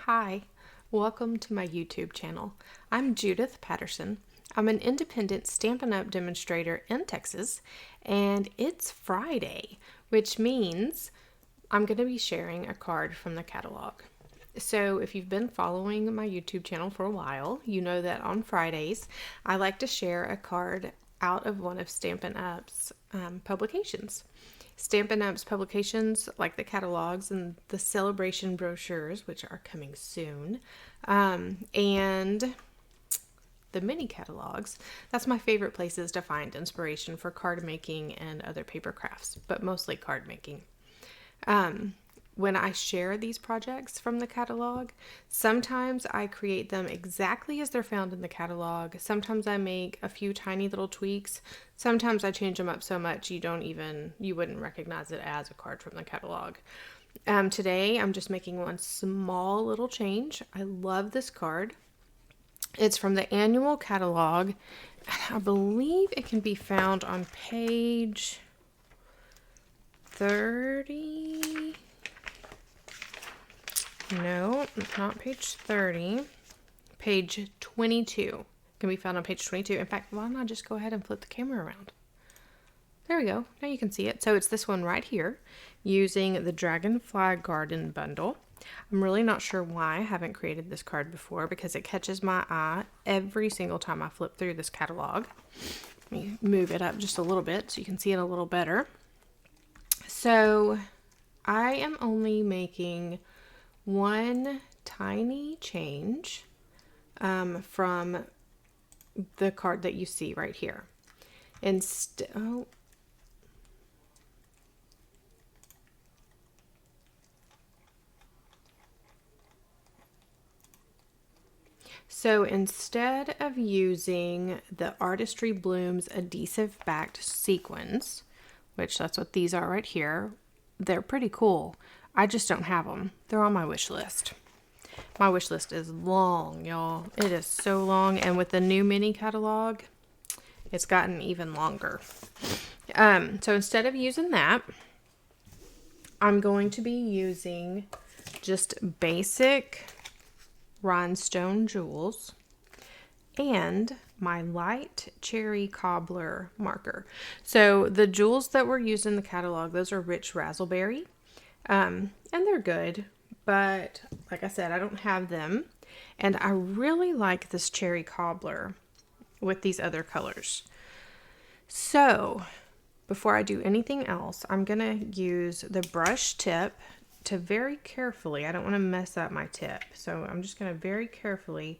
Hi, welcome to my YouTube channel. I'm Judith Patterson. I'm an independent Stampin' Up! Demonstrator in Texas, and it's Friday, which means I'm going to be sharing a card from the catalog. So if you've been following my YouTube channel for a while, you know that on Fridays, I like to share a card out of one of Stampin' Up's publications. Stampin' Up's publications, like the catalogs and the celebration brochures, which are coming soon, and the mini catalogs. That's my favorite places to find inspiration for card making and other paper crafts, but mostly card making. When I share these projects from the catalog, sometimes I create them exactly as they're found in the catalog. Sometimes I make a few tiny little tweaks. Sometimes I change them up so much you wouldn't recognize it as a card from the catalog. Today I'm just making one small little change. I love this card. It's from the annual catalog. I believe it can be found on page 30. No, not page 30. Page 22. Can be found on page 22. In fact, why not just go ahead and flip the camera around? There we go. Now you can see it. So it's this one right here, using the Dragonfly Bundle. I'm really not sure why I haven't created this card before, because it catches my eye every single time I flip through this catalog. Let me move it up just a little bit so you can see it a little better. So I am only making one tiny change from the card that you see right here. So instead of using the Artistry Blooms adhesive backed sequins, which that's what these are right here, they're pretty cool. I just don't have them. They're on my wish list. My wish list is long, y'all. It is so long, and with the new mini catalog, it's gotten even longer. So instead of using that, I'm going to be using just basic rhinestone jewels and my light cherry cobbler marker. So the jewels that were used in the catalog, those are rich razzleberry. And they're good, but like I said, I don't have them. And I really like this cherry cobbler with these other colors. So before I do anything else, I'm going to use the brush tip to very carefully, I don't want to mess up my tip, so I'm just going to very carefully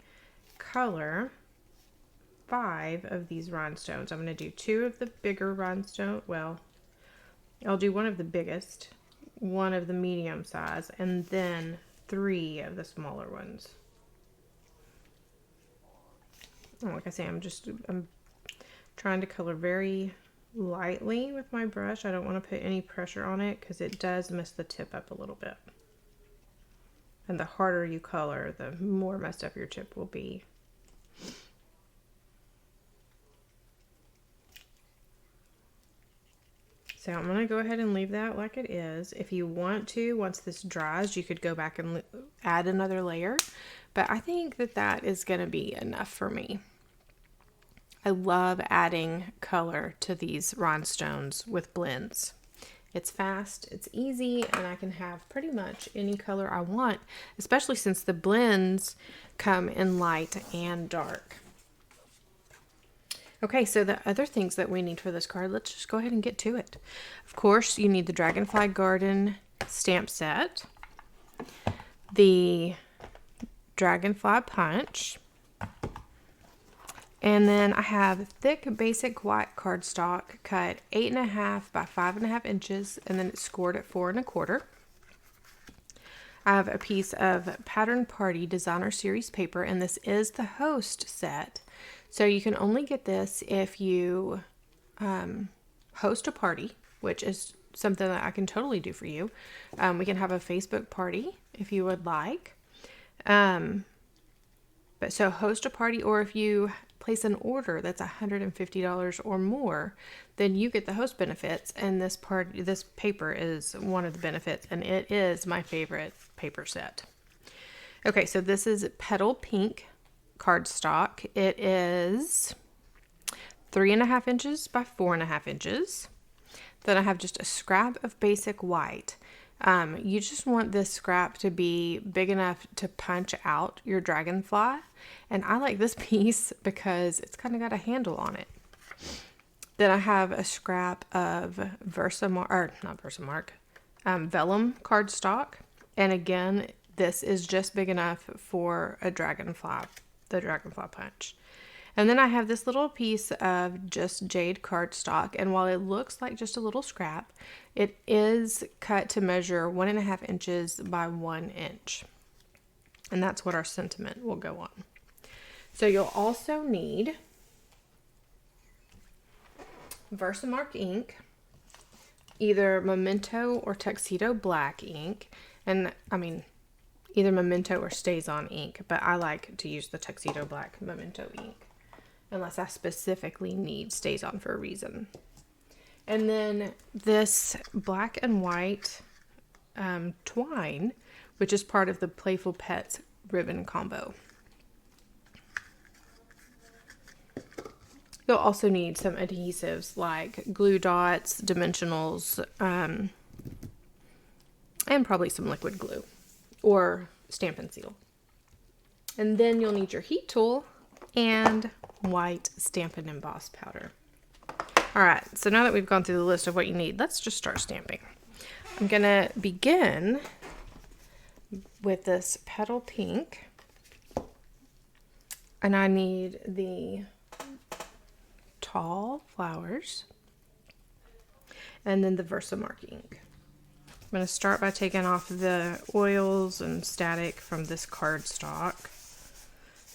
color 5 of these rhinestones. I'm going to do 2 of the bigger rhinestones. Well, I'll do one of the biggest, one of the medium size, and then 3 of the smaller ones. Like I say, I'm trying to color very lightly with my brush. I don't want to put any pressure on it because it does mess the tip up a little bit. And the harder you color, the more messed up your tip will be. So I'm going to go ahead and leave that like it is. If you want to, once this dries, you could go back and add another layer. But I think that that is going to be enough for me. I love adding color to these rhinestones with blends. It's fast, it's easy, and I can have pretty much any color I want, especially since the blends come in light and dark. Okay, so the other things that we need for this card, let's just go ahead and get to it. Of course, you need the Dragonfly Garden stamp set, the Dragonfly Punch, and then I have thick basic white cardstock cut 8.5 by 5.5 inches, and then it's scored at 4 1/4. I have a piece of Pattern Party Designer Series paper, and this is the host set. So you can only get this if you host a party, which is something that I can totally do for you. We can have a Facebook party if you would like. But so host a party, or if you place an order that's $150 or more, then you get the host benefits, and this paper is one of the benefits, and it is my favorite paper set. Okay, so this is Petal Pink cardstock. It is 3.5 inches by 4.5 inches. Then I have just a scrap of basic white. You just want this scrap to be big enough to punch out your dragonfly. And I like this piece because it's kind of got a handle on it. Then I have a scrap of vellum cardstock. And again, this is just big enough for a dragonfly, the dragonfly punch. And then I have this little piece of just jade cardstock, and while it looks like just a little scrap, it is cut to measure 1.5 inches by 1 inch. And that's what our sentiment will go on. So you'll also need Versamark ink, either Memento or Tuxedo Black ink, and I mean either Memento or StazOn ink, but I like to use the Tuxedo Black Memento ink unless I specifically need StazOn for a reason. And then this black and white twine, which is part of the Playful Pets ribbon combo. You'll also need some adhesives like glue dots, dimensionals, and probably some liquid glue or Stampin' Seal. And then you'll need your heat tool and white Stampin' Emboss powder. All right, so now that we've gone through the list of what you need, let's just start stamping. I'm gonna begin with this Petal Pink, and I need the tall flowers and then the Versamark ink. I'm gonna start by taking off the oils and static from this cardstock.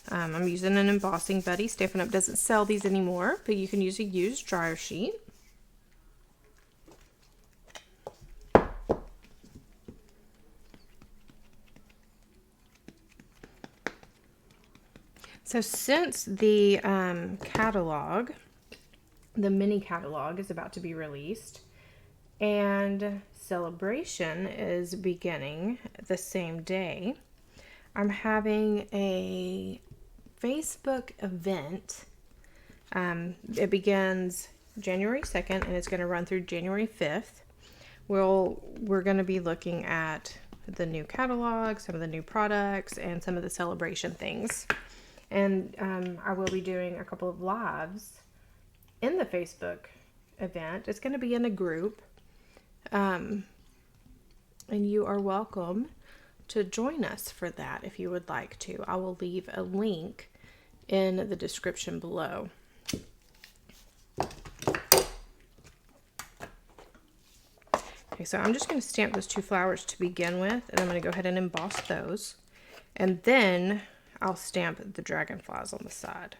I'm using an embossing buddy. Stampin' Up doesn't sell these anymore, but you can use a used dryer sheet. So since the catalog, the mini catalog is about to be released, and Celebration is beginning the same day, I'm having a Facebook event. It begins January 2nd and it's going to run through January 5th. We're going to be looking at the new catalog, some of the new products, and some of the celebration things. And I will be doing a couple of lives in the Facebook event. It's going to be in a group. And you are welcome to join us for that if you would like to. I will leave a link in the description below. Okay, so I'm just going to stamp those 2 flowers to begin with, and I'm going to go ahead and emboss those. And then I'll stamp the dragonflies on the side.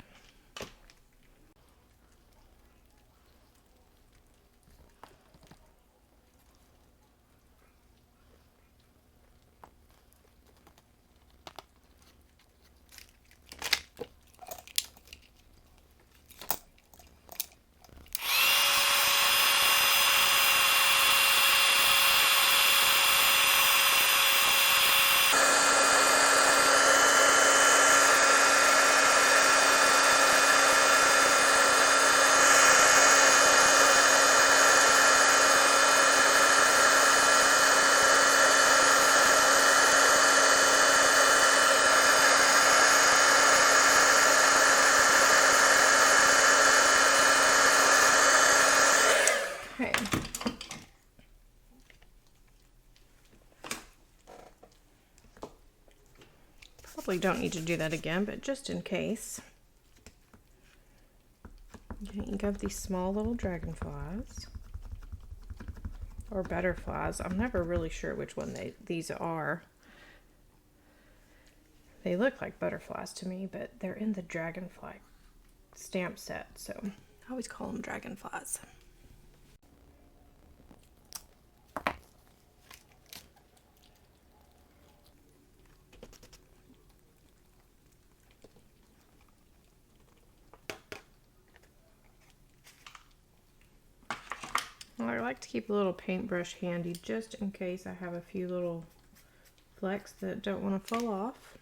Okay. Probably don't need to do that again, but just in case. You can ink up these small little dragonflies. Or butterflies. I'm never really sure which one these are. They look like butterflies to me, but they're in the dragonfly stamp set, so I always call them dragonflies. Well, I like to keep a little paintbrush handy just in case I have a few little flecks that don't want to fall off.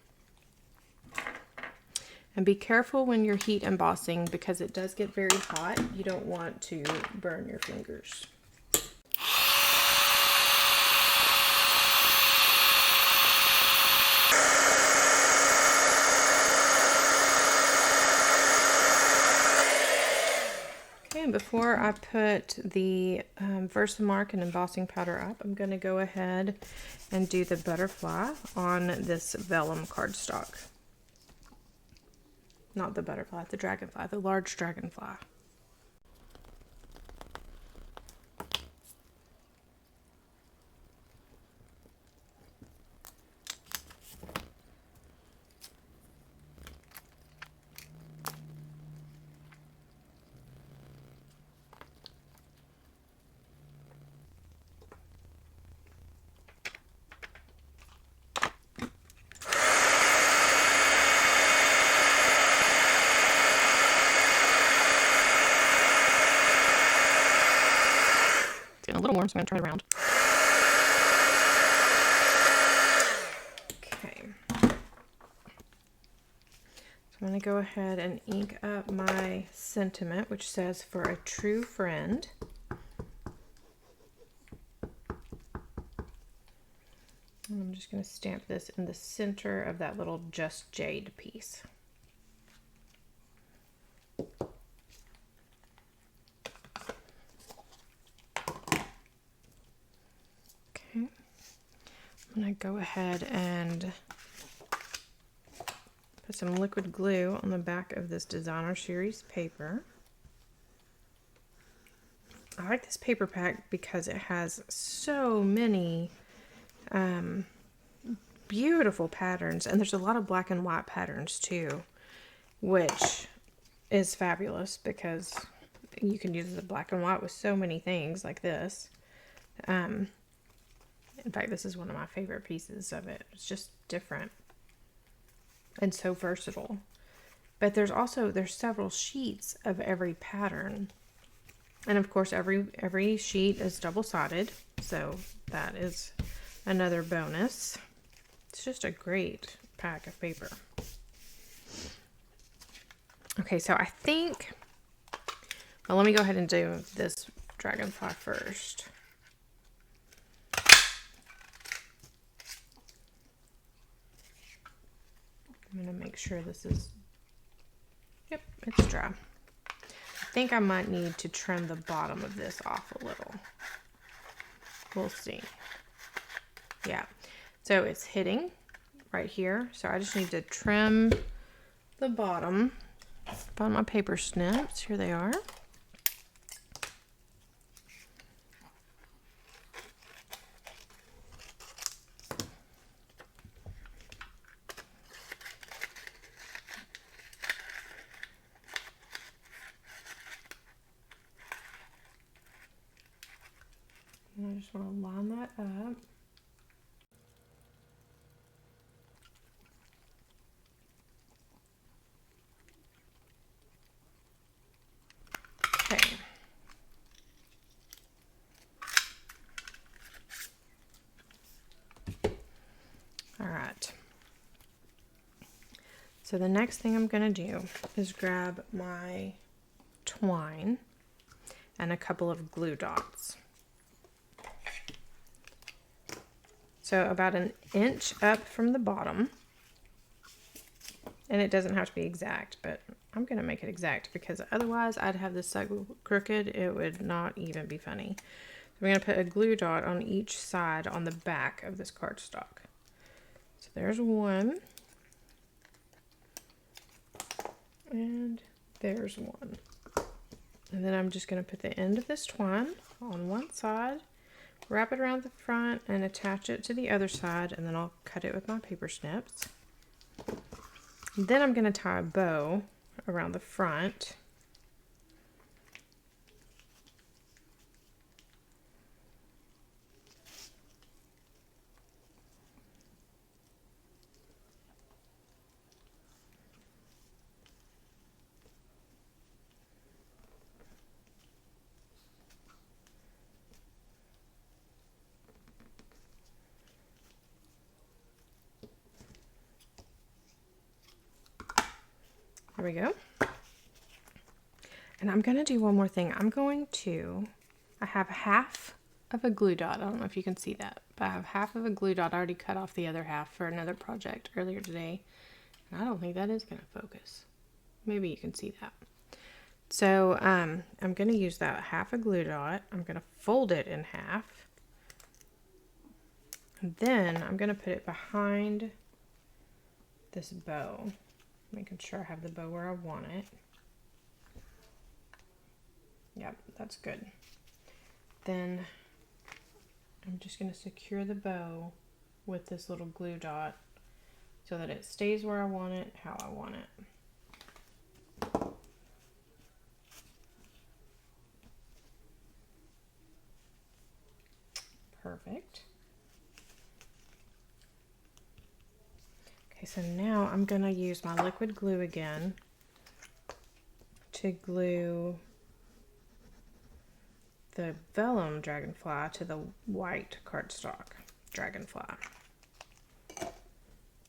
And be careful when you're heat embossing because it does get very hot. You don't want to burn your fingers. Okay, and before I put the Versamark and embossing powder up, I'm going to go ahead and do the butterfly on this vellum cardstock. Not the butterfly, the dragonfly, the large dragonfly. A little warm, so I'm going to turn it around. Okay. So I'm going to go ahead and ink up my sentiment, which says, "For a true friend." And I'm just going to stamp this in the center of that little Just Jade piece. I'm going to go ahead and put some liquid glue on the back of this designer series paper. I like this paper pack because it has so many beautiful patterns, and there's a lot of black and white patterns too, which is fabulous because you can use the black and white with so many things like this. In fact, this is one of my favorite pieces of it. It's just different and so versatile. But there's several sheets of every pattern. And of course, every sheet is double-sided, so that is another bonus. It's just a great pack of paper. Okay, so I think, well, let me go ahead and do this dragonfly first. I'm going to make sure this is, yep, it's dry. I think I might need to trim the bottom of this off a little. We'll see. Yeah, so it's hitting right here. So I just need to trim the bottom. Found my paper snips. Here they are. And I just want to line that up. Okay. All right. So the next thing I'm going to do is grab my twine and a couple of glue dots. So about an inch up from the bottom, and it doesn't have to be exact, but I'm going to make it exact because otherwise I'd have this side crooked. It would not even be funny. So we're going to put a glue dot on each side on the back of this cardstock. So there's one, and there's one. And then I'm just going to put the end of this twine on one side, wrap it around the front and attach it to the other side, and then I'll cut it with my paper snips. And then I'm going to tie a bow around the front. There we go. And I'm going to do one more thing. I have half of a glue dot. I don't know if you can see that, but I have half of a glue dot. I already cut off the other half for another project earlier today. And I don't think that is going to focus. Maybe you can see that. So I'm going to use that half a glue dot. I'm going to fold it in half. And then I'm going to put it behind this bow. Making sure I have the bow where I want it. Yep, that's good. Then I'm just going to secure the bow with this little glue dot so that it stays where I want it, how I want it. Perfect. Okay, so now I'm going to use my liquid glue again to glue the vellum dragonfly to the white cardstock dragonfly.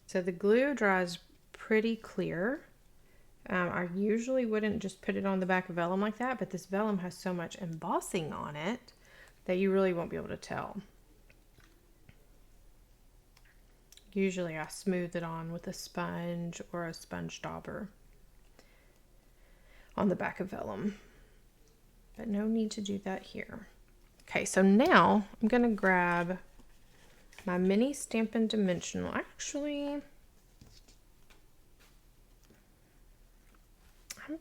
So the glue dries pretty clear. I usually wouldn't just put it on the back of vellum like that, but this vellum has so much embossing on it that you really won't be able to tell. Usually I smooth it on with a sponge or a sponge dauber on the back of vellum, but no need to do that here. Okay, so now I'm gonna grab my mini Stampin' Dimensional. Actually, I'm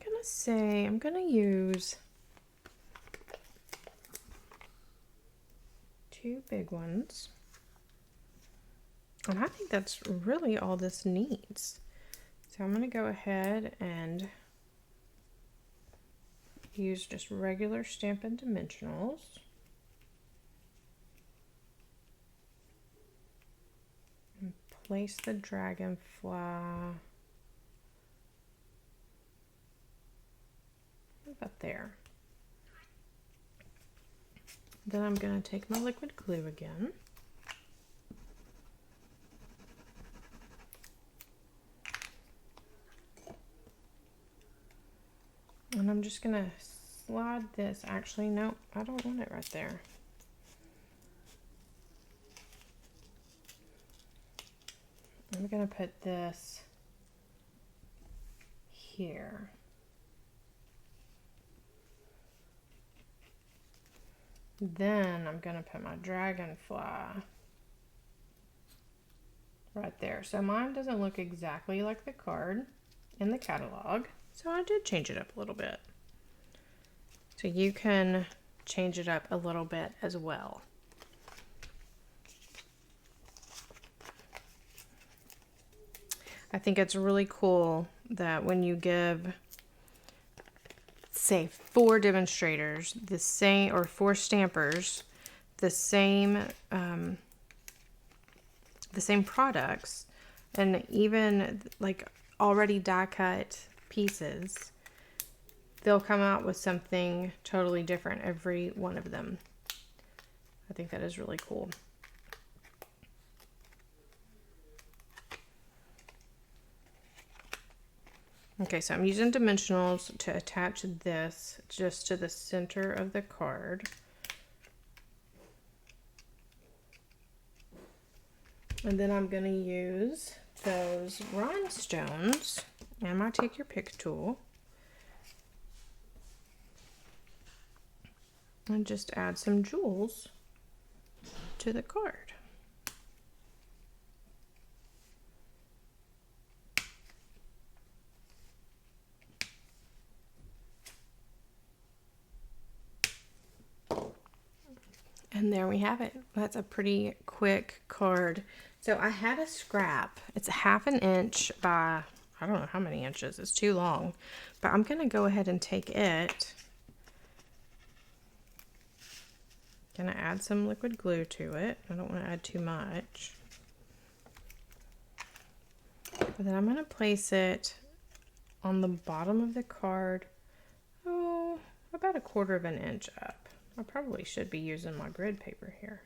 gonna use 2 big ones. And I think that's really all this needs. So I'm gonna go ahead and use just regular Stampin' Dimensionals. And place the dragonfly about there. Then I'm gonna take my liquid glue again. And I'm just gonna slide this. Actually, no, I don't want it right there. I'm gonna put this here. Then I'm gonna put my dragonfly right there. So mine doesn't look exactly like the card in the catalog. So I did change it up a little bit. So you can change it up a little bit as well. I think it's really cool that when you give, say, 4 demonstrators the same, or 4 stampers the same products, and even like already die cut pieces, they'll come out with something totally different, every one of them. I think that is really cool. Okay, so I'm using dimensionals to attach this just to the center of the card. And then I'm going to use those rhinestones and my take your pick tool and just add some jewels to the card. And there we have it. That's a pretty quick card. So I had a scrap. It's 1/2 inch by, I don't know how many inches. It's too long. But I'm going to go ahead and take it. Going to add some liquid glue to it. I don't want to add too much. But then I'm going to place it on the bottom of the card. Oh, about 1/4 inch up. I probably should be using my grid paper here.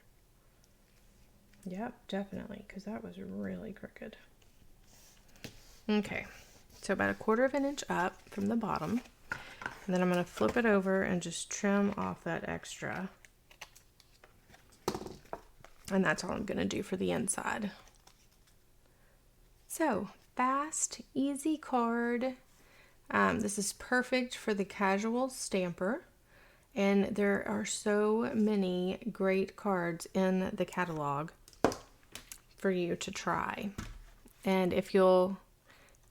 Yep, definitely, because that was really crooked. Okay, So about 1/4 of an inch up from the bottom. And then I'm going to flip it over and just trim off that extra. And that's all I'm going to do for the inside. So, fast, easy card. This is perfect for the casual stamper. And there are so many great cards in the catalog for you to try. And if you'll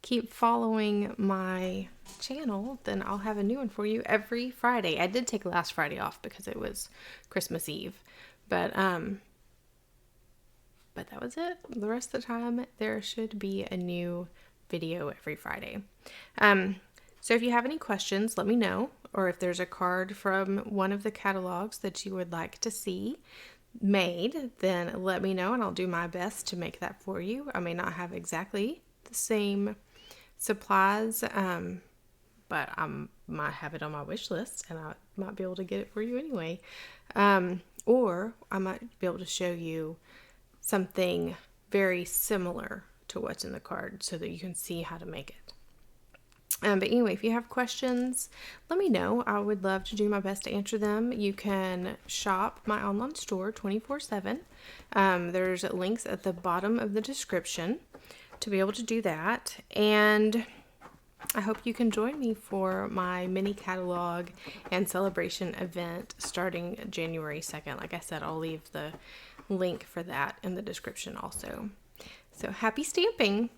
keep following my channel, then I'll have a new one for you every Friday. I did take last Friday off because it was Christmas Eve, but that was it. The rest of the time there should be a new video every Friday. So if you have any questions, let me know, or if there's a card from one of the catalogs that you would like to see made, then let me know and I'll do my best to make that for you. I may not have exactly the same supplies, but I might have it on my wish list and I might be able to get it for you anyway. Or I might be able to show you something very similar to what's in the card so that you can see how to make it. But anyway, if you have questions, let me know. I would love to do my best to answer them. You can shop my online store 24/7. There's links at the bottom of the description to be able to do that. And I hope you can join me for my mini catalog and celebration event starting January 2nd. Like I said, I'll leave the link for that in the description also. So happy stamping!